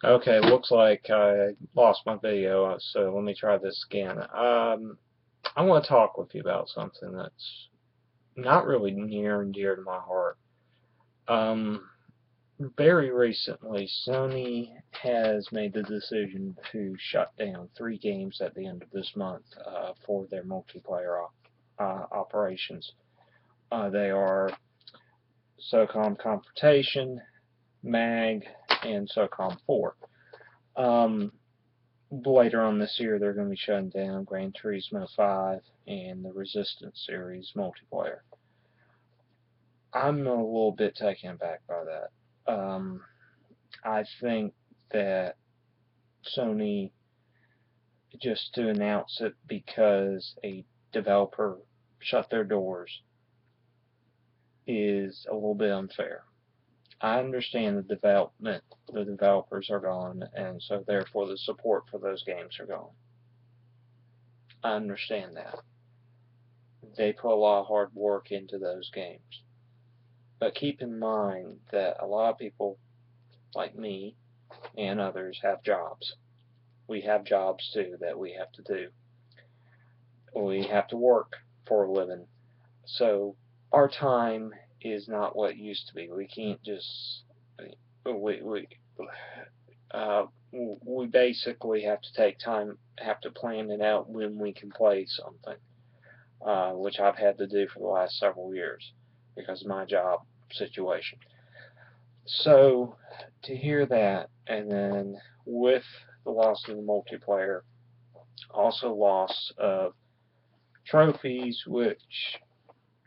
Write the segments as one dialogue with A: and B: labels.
A: Okay, looks like I lost my video, so let me try this again. I want to talk with you about something that's not really near and dear to my heart. Um, Very recently, Sony has made the decision to shut down 3 games at the end of this month for their multiplayer operations. They are SOCOM Confrontation, MAG, and SOCOM 4. Later on this year, they're going to be shutting down Gran Turismo 5 and the Resistance series multiplayer. I'm a little bit taken aback by that. I think that Sony, just to announce it because a developer shut their doors, is a little bit unfair. I understand the developers are gone, and so therefore the support for those games are gone. I understand that. They put a lot of hard work into those games. But keep in mind that a lot of people, like me and others, have jobs. We have jobs too that we have to do. We have to work for a living. So our time is not what it used to be. We can't just we basically have to take time, have to plan it out when we can play something, which I've had to do for the last several years because of my job situation. So to hear that, and then with the loss of the multiplayer, also loss of trophies, which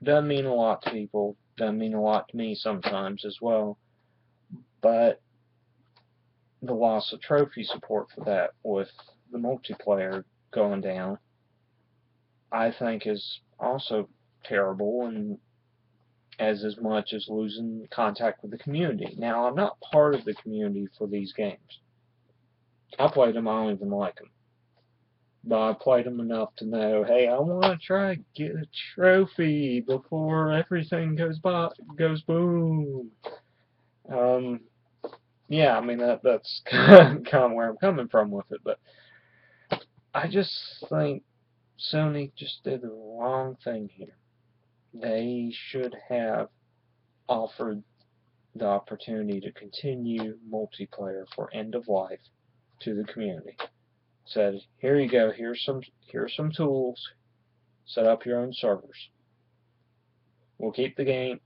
A: doesn't mean a lot to people, doesn't mean a lot to me sometimes as well, but the loss of trophy support for that with the multiplayer going down, I think is also terrible, and as much as losing contact with the community. Now, I'm not part of the community for these games. I played them, I don't even like them. But I played them enough to know, hey, I want to try to get a trophy before everything goes boom. Yeah, I mean, that's kind of where I'm coming from with it, but I just think Sony just did the wrong thing here. They should have offered the opportunity to continue multiplayer for end of life to the community. Said, here you go, here's some tools, set up your own servers. We'll keep the game.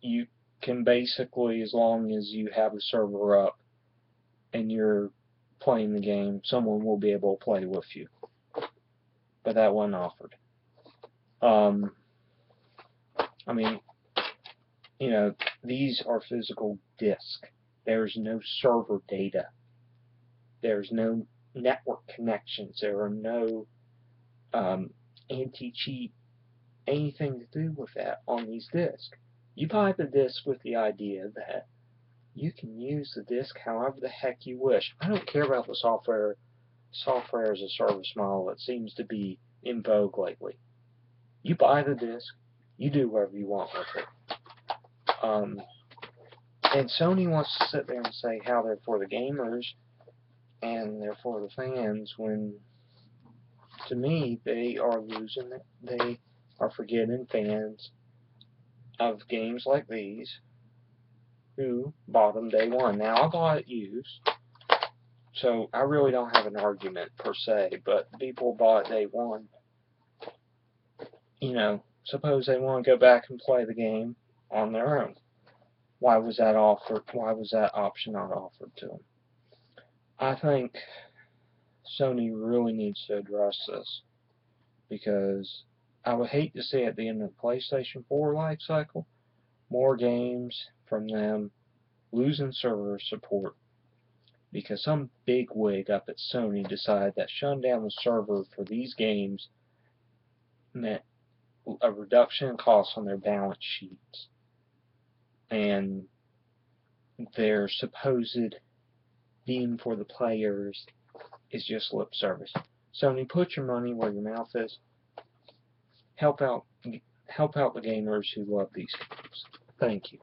A: You can basically, as long as you have a server up and you're playing the game, someone will be able to play with you. But that wasn't offered. I mean, you know, these are physical disks. There's no server data. There's no network connections. There are no anti-cheat, anything to do with that on these disks. You buy the disk with the idea that you can use the disk however the heck you wish. I don't care about the software as a service model that seems to be in vogue lately. You buy the disk, you do whatever you want with it. And Sony wants to sit there and say how they're for the gamers and they're for the fans, when to me they are losing it. They are forgetting fans of games like these who bought them day one. Now, I bought it used, so I really don't have an argument per se, but people bought day one. You know, suppose they want to go back and play the game on their own. Why was that offered? Why was that option not offered to them? I think Sony really needs to address this, because I would hate to see at the end of the PlayStation 4 life cycle more games from them losing server support because some big wig up at Sony decided that shutting down the server for these games meant a reduction in costs on their balance sheets, and their supposed being for the players is just lip service. Sony, put your money where your mouth is. Help out the gamers who love these games. Thank you.